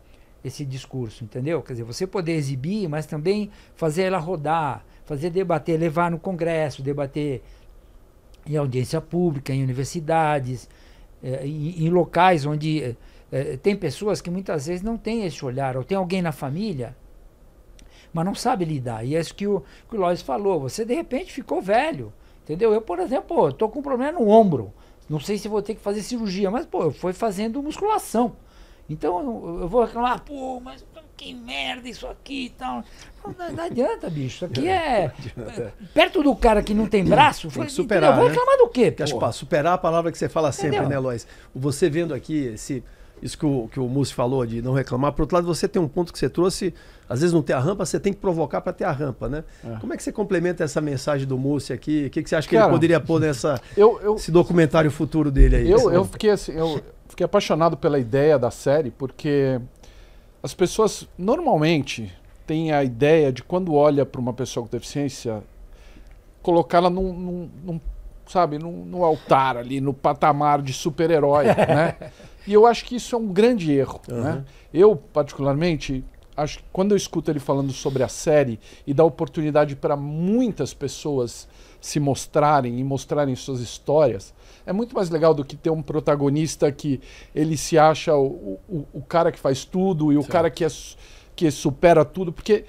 discurso, entendeu? Quer dizer, você poder exibir, mas também fazer ela rodar, fazer debater, levar no Congresso, debater em audiência pública, em universidades, em locais onde tem pessoas que muitas vezes não têm esse olhar, ou tem alguém na família, mas não sabe lidar. E é isso que o Lois falou, você de repente ficou velho, entendeu? Eu, por exemplo, estou com um problema no ombro, não sei se vou ter que fazer cirurgia, mas eu fui fazendo musculação. Então eu vou reclamar, mas que merda isso aqui e tal. Não adianta, bicho. Isso aqui perto do cara que não tem braço, tem que superar, eu vou reclamar do quê? Acho que superar a palavra que você fala sempre, entendeu, né, Lois? Você vendo aqui isso que o Mussi falou de não reclamar, por outro lado, você tem um ponto que você trouxe, às vezes não ter a rampa, você tem que provocar para ter a rampa, né? Como é que você complementa essa mensagem do Mussi aqui? O que você acha que ele poderia pôr esse documentário futuro dele aí? Eu fiquei assim, fiquei apaixonado pela ideia da série, porque as pessoas normalmente têm a ideia de, quando olha para uma pessoa com deficiência, colocá-la num altar ali, no patamar de super-herói, né? E eu acho que isso é um grande erro, né? Eu, particularmente, acho que quando eu escuto ele falando sobre a série e dá oportunidade para muitas pessoas se mostrarem e mostrarem suas histórias, é muito mais legal do que ter um protagonista que ele se acha o cara que faz tudo e o cara que supera tudo, porque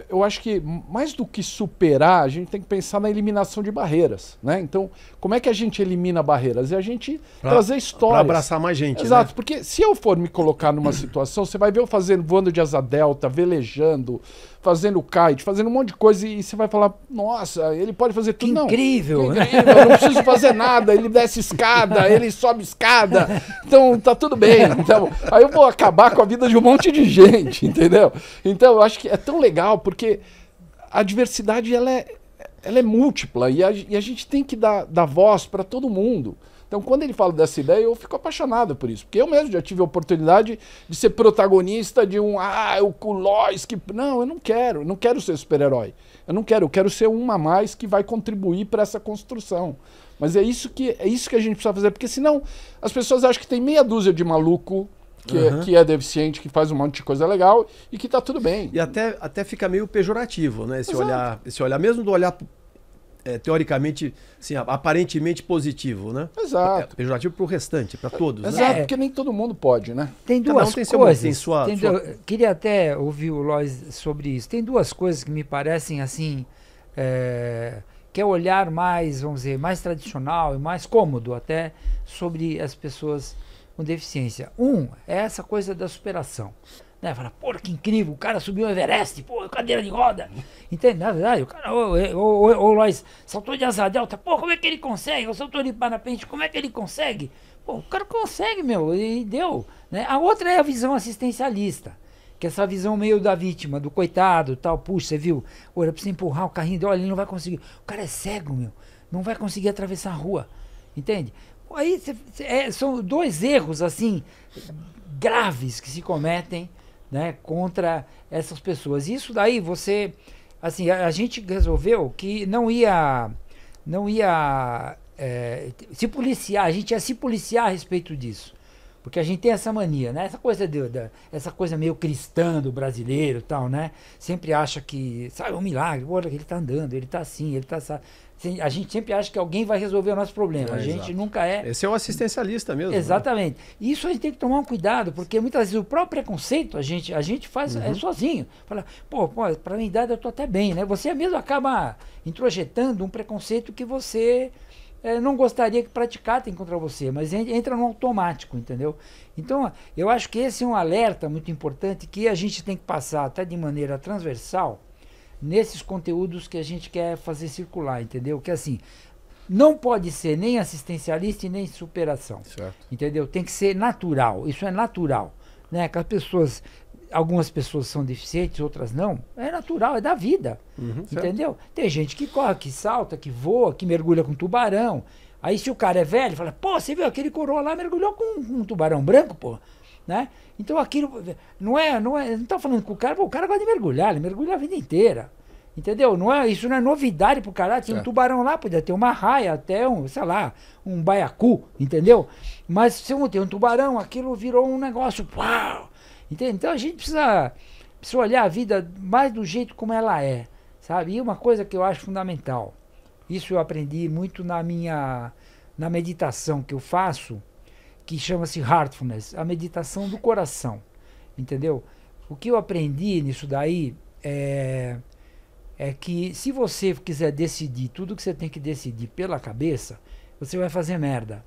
eu acho que mais do que superar, a gente tem que pensar na eliminação de barreiras, né? Então, como é que a gente elimina barreiras? É a gente trazer histórias. Para abraçar mais gente, exato, né? Porque se eu for me colocar numa situação, você vai ver eu voando de asa delta, velejando, fazendo kite, fazendo um monte de coisa, e você vai falar, nossa, ele pode fazer tudo. Que incrível! Não, eu não preciso fazer nada, ele desce escada, ele sobe escada, então tá tudo bem. Então, aí eu vou acabar com a vida de um monte de gente, entendeu? Então eu acho que é tão legal, porque a diversidade ela é múltipla, e a gente tem que dar voz para todo mundo, Então, quando ele fala dessa ideia, eu fico apaixonado por isso. Porque eu mesmo já tive a oportunidade de ser protagonista de o Lois que... Não, eu não quero ser super-herói. Eu quero ser um a mais que vai contribuir para essa construção. Mas é isso que a gente precisa fazer, porque senão as pessoas acham que tem meia dúzia de maluco que é deficiente, que faz um monte de coisa legal e que tá tudo bem. E até fica meio pejorativo, né? Esse olhar, mesmo do olhar teoricamente, assim, aparentemente positivo, né? Exato. Pejorativo para o restante, para todos. Exato, né? porque nem todo mundo pode, né? Tem duas tem coisas. Queria até ouvir o Lois sobre isso. Tem duas coisas que me parecem assim, que é o olhar mais, vamos dizer, mais tradicional e mais cômodo até sobre as pessoas com deficiência. É essa coisa da superação. Né? Fala, pô, que incrível, o cara subiu o Everest, pô, cadeira de roda. Entende? Na verdade, o cara, o Lois saltou de asa delta, pô, como é que ele consegue? Eu saltou de parapente, como é que ele consegue? Pô, o cara consegue, meu, e deu. Né? A outra é a visão assistencialista, que é essa visão meio da vítima, do coitado, tal, puxa, você viu? Olha, precisa empurrar o carrinho, olha, ele não vai conseguir. O cara é cego, meu, não vai conseguir atravessar a rua, entende? Aí são dois erros, assim, graves que se cometem, né, contra essas pessoas. Isso daí você, assim, a gente resolveu que não ia se policiar, a gente ia se policiar a respeito disso. Porque a gente tem essa mania, né? Essa coisa meio cristã do brasileiro e tal, né? Sempre acha que, sabe, é um milagre, olha, ele tá andando, ele tá assim, ele tá... A gente sempre acha que alguém vai resolver o nosso problema. A gente nunca é... Esse é o assistencialista mesmo. Exatamente. Né? Isso a gente tem que tomar um cuidado, porque muitas vezes o próprio preconceito a gente faz sozinho. Fala, pô, pra minha idade eu tô até bem, né? Você mesmo acaba introjetando um preconceito que você não gostaria que praticassem contra você, mas entra no automático, entendeu? Então, eu acho que esse é um alerta muito importante que a gente tem que passar até de maneira transversal nesses conteúdos que a gente quer fazer circular, entendeu? Que assim, não pode ser nem assistencialista e nem superação, certo. Entendeu? Tem que ser natural, isso é natural, né? Que as pessoas, algumas pessoas são deficientes, outras não, é natural, é da vida, entendeu? Certo. Tem gente que corre, que salta, que voa, que mergulha com tubarão, aí se o cara é velho, fala, pô, você viu aquele coroa lá, mergulhou com um tubarão branco, pô, né? Então aquilo não tá falando com o cara gosta de mergulhar, ele mergulha a vida inteira, entendeu? Isso não é novidade pro cara, tinha um tubarão lá, podia ter uma raia, até um baiacu, entendeu? Mas se eu tem um tubarão, aquilo virou um negócio, uau, entende? Então a gente precisa olhar a vida mais do jeito como ela é, sabe? E uma coisa que eu acho fundamental, isso eu aprendi muito na meditação que eu faço, que chama-se Heartfulness, a meditação do coração, entendeu? O que eu aprendi nisso daí é que se você quiser decidir tudo que você tem que decidir pela cabeça, você vai fazer merda,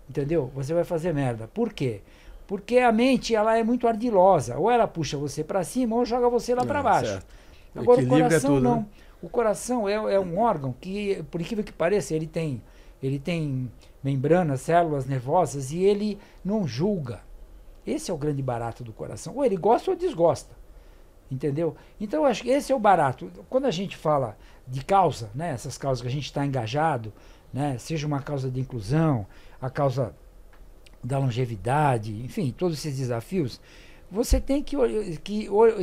entendeu? Você vai fazer merda. Por quê? Porque a mente, ela é muito ardilosa, ou ela puxa você para cima ou joga você lá para baixo. Certo. Agora o coração não. Né? O coração é um órgão que, por incrível que pareça, ele tem membranas, células nervosas, e ele não julga. Esse é o grande barato do coração. Ou ele gosta ou desgosta. Entendeu? Então, eu acho que esse é o barato. Quando a gente fala de causa, né, essas causas que a gente está engajado, né, seja uma causa de inclusão, a causa da longevidade, enfim, todos esses desafios, você tem que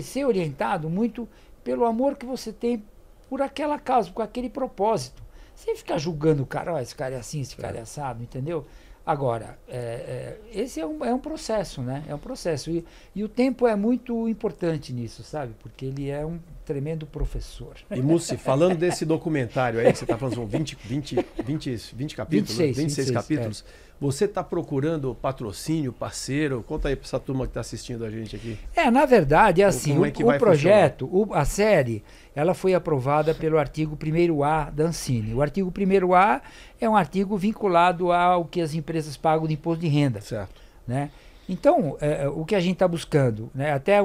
ser orientado muito pelo amor que você tem por aquela causa, por aquele propósito. Sem ficar julgando o cara, esse cara é assim, esse cara é assado, entendeu? Agora, esse é um processo, né? É um processo. E o tempo é muito importante nisso, sabe? Porque ele é um tremendo professor. E, Mussi, falando desse documentário aí, que você está falando, são 20 capítulos? 26 capítulos. Você está procurando patrocínio, parceiro? Conta aí para essa turma que está assistindo a gente aqui. Na verdade, é assim, o projeto, a série, ela foi aprovada pelo artigo 1º-A da Ancine. O artigo 1º-A é um artigo vinculado ao que as empresas pagam de imposto de renda. Certo. Né? Então, o que a gente está buscando, né, até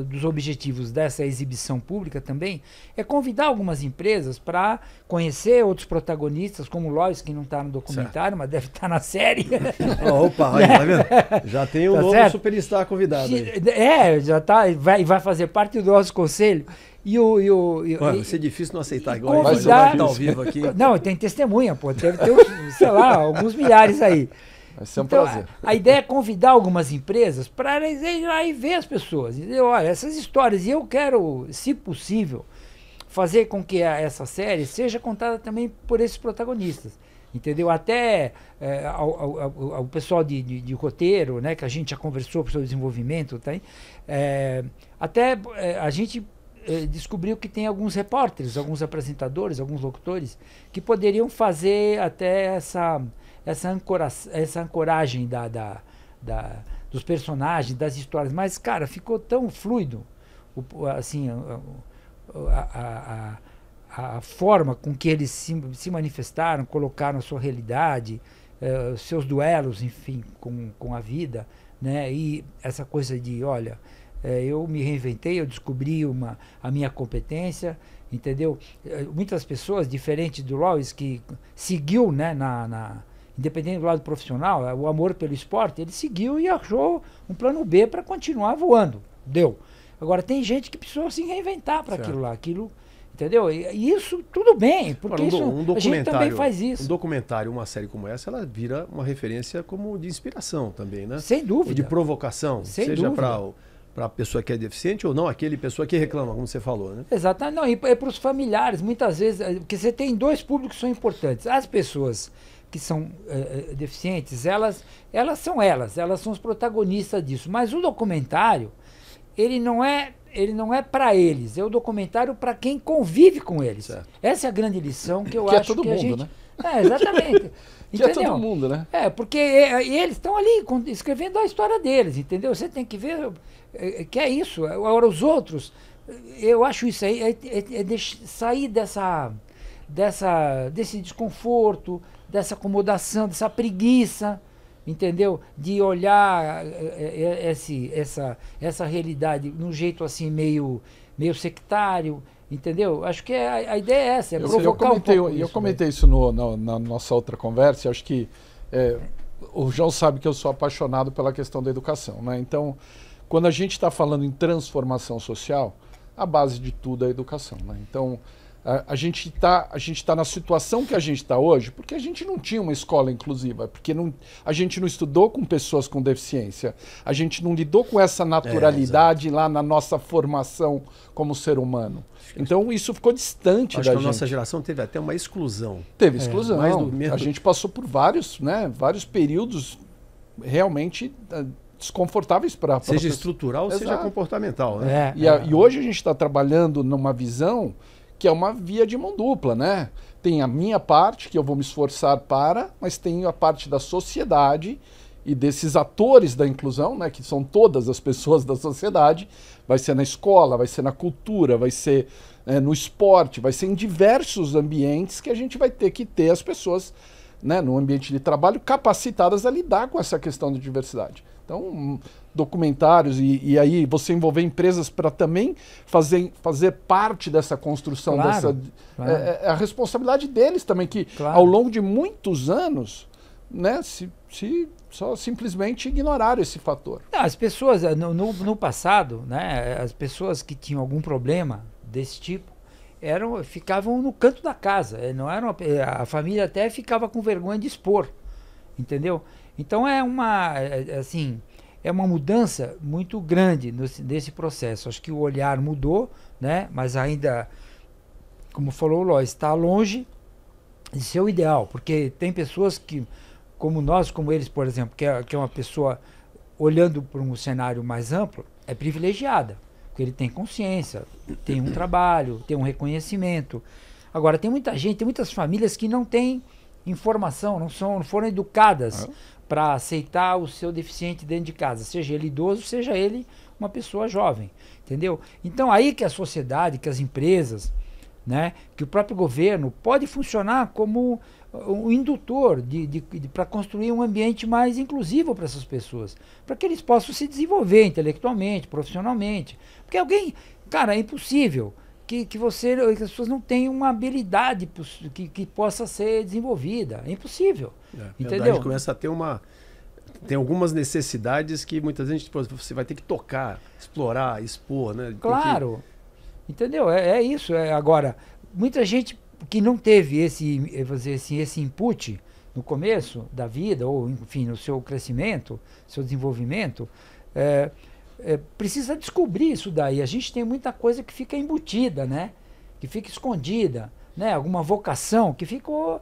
dos objetivos dessa exibição pública também, é convidar algumas empresas para conhecer outros protagonistas, como o Lois, que não está no documentário, mas deve estar na série. Opa, aí, tá vendo? Já tem um novo superstar convidado aí. Já tá, vai fazer parte do nosso conselho. Vai ser difícil não aceitar agora. Convidar, ao vivo aqui. Não, tem testemunha, pô. Deve ter, sei lá, alguns milhares aí. Vai ser um então, prazer. A ideia é convidar algumas empresas para ir lá e ver as pessoas. E dizer, olha, essas histórias, e eu quero, se possível, fazer com que essa série seja contada também por esses protagonistas. Entendeu? Até ao pessoal de roteiro, né, que a gente já conversou sobre o desenvolvimento, tá? A gente descobriu que tem alguns repórteres, alguns apresentadores, alguns locutores que poderiam fazer até essa ancoragem dos personagens, das histórias. Mas, cara, ficou tão fluido, assim, a forma com que eles se manifestaram, colocaram a sua realidade, seus duelos, enfim, com a vida, né? E essa coisa de, olha, eu me reinventei, eu descobri a minha competência, entendeu? Muitas pessoas, diferente do Lois, que seguiu, né, independente do lado profissional, o amor pelo esporte, ele seguiu e achou um plano B para continuar voando. Deu. Agora, tem gente que precisou se reinventar para aquilo lá, entendeu? E isso tudo bem, porque a gente também faz isso. Um documentário, uma série como essa, ela vira uma referência como de inspiração também, né? Sem dúvida. E de provocação, seja para a pessoa que é deficiente ou não, aquele pessoa que reclama, como você falou, né? Exatamente. Não, e para os familiares, muitas vezes, porque você tem dois públicos que são importantes. As pessoas que são deficientes, elas são os protagonistas disso. Mas o documentário, ele não é para eles, é o documentário para quem convive com eles. Certo. Essa é a grande lição que eu acho todo que mundo, a gente... né? Exatamente. Que é todo mundo, né? Porque eles estão ali escrevendo a história deles, entendeu? Você tem que ver que é isso. Agora, os outros, eu acho isso aí, sair desse desconforto, dessa acomodação, dessa preguiça, entendeu? De olhar essa realidade de um jeito assim meio sectário, entendeu? Acho que a ideia é essa, provocar um pouco isso. Eu comentei isso na nossa outra conversa, acho que o João sabe que eu sou apaixonado pela questão da educação, né? Então, quando a gente está falando em transformação social, a base de tudo é a educação, né? Então, a gente tá na situação que a gente está hoje porque a gente não tinha uma escola inclusiva, porque a gente não estudou com pessoas com deficiência, a gente não lidou com essa naturalidade lá na nossa formação como ser humano. Então isso ficou distante da gente. Acho que a nossa geração teve até uma exclusão. Teve exclusão. A gente passou por vários períodos realmente desconfortáveis para seja estrutural, exato, seja comportamental, né? E hoje a gente está trabalhando numa visão que é uma via de mão dupla, né? Tem a minha parte, que eu vou me esforçar mas tem a parte da sociedade e desses atores da inclusão, né? Que são todas as pessoas da sociedade. Vai ser na escola, vai ser na cultura, vai ser no esporte, vai ser em diversos ambientes que a gente vai ter que ter as pessoas, né, no ambiente de trabalho capacitadas a lidar com essa questão de diversidade. Então, documentários e aí você envolver empresas para também fazer parte dessa construção, claro. É a responsabilidade deles também, que ao longo de muitos anos, né, só simplesmente ignoraram esse fator. As pessoas, no passado, né, as pessoas que tinham algum problema desse tipo, ficavam no canto da casa, a família até ficava com vergonha de expor, entendeu? Então é uma mudança muito grande desse processo. Acho que o olhar mudou, né? Mas ainda, como falou o Lois, está longe de ser o ideal, porque tem pessoas que, como eles, por exemplo, que é uma pessoa olhando para um cenário mais amplo, é privilegiada, porque ele tem consciência, tem um trabalho, tem um reconhecimento. Agora, tem muitas famílias que não têm informação, não foram educadas para aceitar o seu deficiente dentro de casa, seja ele idoso, seja ele uma pessoa jovem, entendeu? Então aí que a sociedade, que as empresas, né, que o próprio governo pode funcionar como um indutor para construir um ambiente mais inclusivo para essas pessoas, para que eles possam se desenvolver intelectualmente, profissionalmente. Porque alguém, cara, é impossível que as pessoas não tenham uma habilidade que possa ser desenvolvida. É impossível. Entendeu? A gente começa a ter tem algumas necessidades que muitas vezes você vai ter que tocar, explorar, expor, né? Claro. Entendeu? É isso. Agora, muita gente que não teve esse input no começo da vida, ou enfim, no seu crescimento, seu desenvolvimento, precisa descobrir isso daí. A gente tem muita coisa que fica embutida, né? Que fica escondida, né? Alguma vocação que ficou...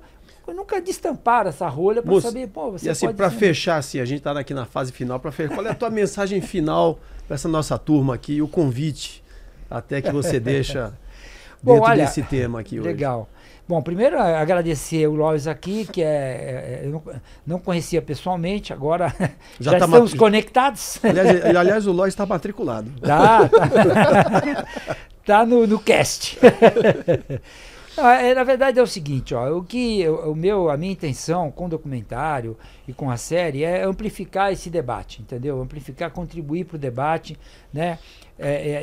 Nunca destamparam essa rolha para saber, pô, você e assim, para fechar, assim, a gente está aqui na fase final, para fechar, qual é a tua mensagem final para essa nossa turma aqui, e o convite até que você deixa dentro desse tema aqui hoje? Legal. Bom, primeiro agradecer o Lois aqui, que eu não conhecia pessoalmente, agora já estamos conectados. Aliás, o Lois está matriculado. Tá no cast. Na verdade é o seguinte, ó, a minha intenção com o documentário e com a série é amplificar esse debate, entendeu? Amplificar, contribuir para o debate, né?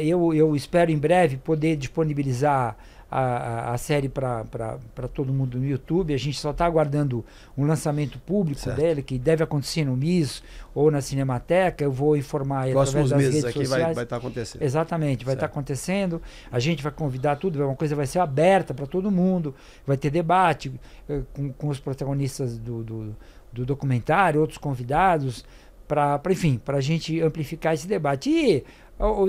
Eu espero em breve poder disponibilizar a série para todo mundo no YouTube. A gente só está aguardando um lançamento público dele, que deve acontecer no MIS ou na Cinemateca. Eu vou informar ele através das redes sociais. Vai estar acontecendo. Exatamente, vai estar acontecendo. A gente vai convidar tudo, uma coisa vai ser aberta para todo mundo, vai ter debate com os protagonistas do documentário, outros convidados, para a gente amplificar esse debate. E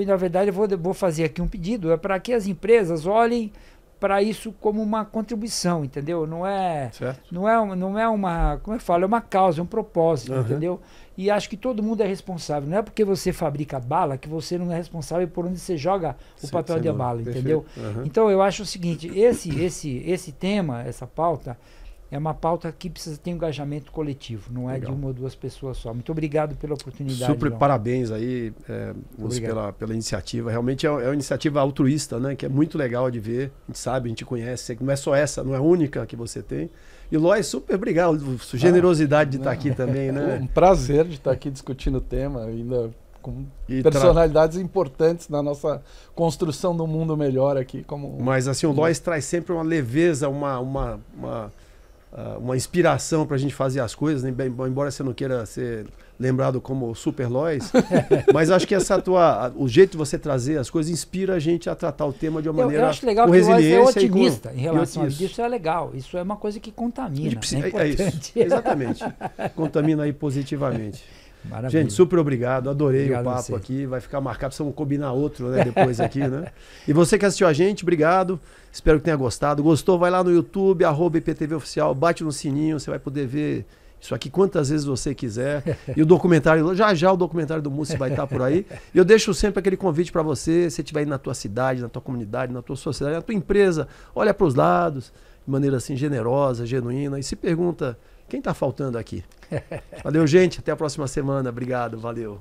na verdade, eu vou fazer aqui um pedido, para que as empresas olhem para isso como uma contribuição, entendeu? Não é uma, como eu falo, é uma causa, é um propósito, entendeu? E acho que todo mundo é responsável. Não é porque você fabrica bala que você não é responsável por onde você joga o papel de bala, entendeu? Então eu acho o seguinte, esse tema, essa pauta, é uma pauta que precisa ter engajamento coletivo, não é de uma ou duas pessoas só. Muito obrigado pela oportunidade. Super parabéns aí, pela iniciativa. Realmente é uma iniciativa altruísta, né? Que é muito legal de ver. A gente sabe, a gente conhece. Não é só essa, não é a única que você tem. E Lois, super obrigado. Sua generosidade de estar aqui também, né? Um prazer de estar aqui discutindo o tema, ainda com personalidades importantes na nossa construção do mundo melhor aqui. Mas assim, o Lois traz sempre uma leveza, uma inspiração para a gente fazer as coisas, né? Embora você não queira ser lembrado como Super Lois, mas acho que o jeito de você trazer as coisas inspira a gente a tratar o tema de uma maneira eu acho legal com que resiliência. O Lois é otimista em relação a isso. Isso é legal, isso é uma coisa que contamina. É isso, exatamente. Contamina aí positivamente. Maravilha. Gente, super obrigado, adorei o papo aqui, vai ficar marcado, precisamos combinar outro, né, depois aqui, né? E você que assistiu a gente, obrigado, espero que tenha gostado. Gostou? Vai lá no YouTube, @IPTV Oficial, bate no sininho, você vai poder ver isso aqui quantas vezes você quiser. E o documentário, já o documentário do Mussi vai estar por aí. E eu deixo sempre aquele convite para você, se estiver aí na tua cidade, na tua comunidade, na tua sociedade, na tua empresa, olha para os lados, de maneira assim generosa, genuína, e se pergunta, quem está faltando aqui? Valeu, gente. Até a próxima semana. Obrigado. Valeu.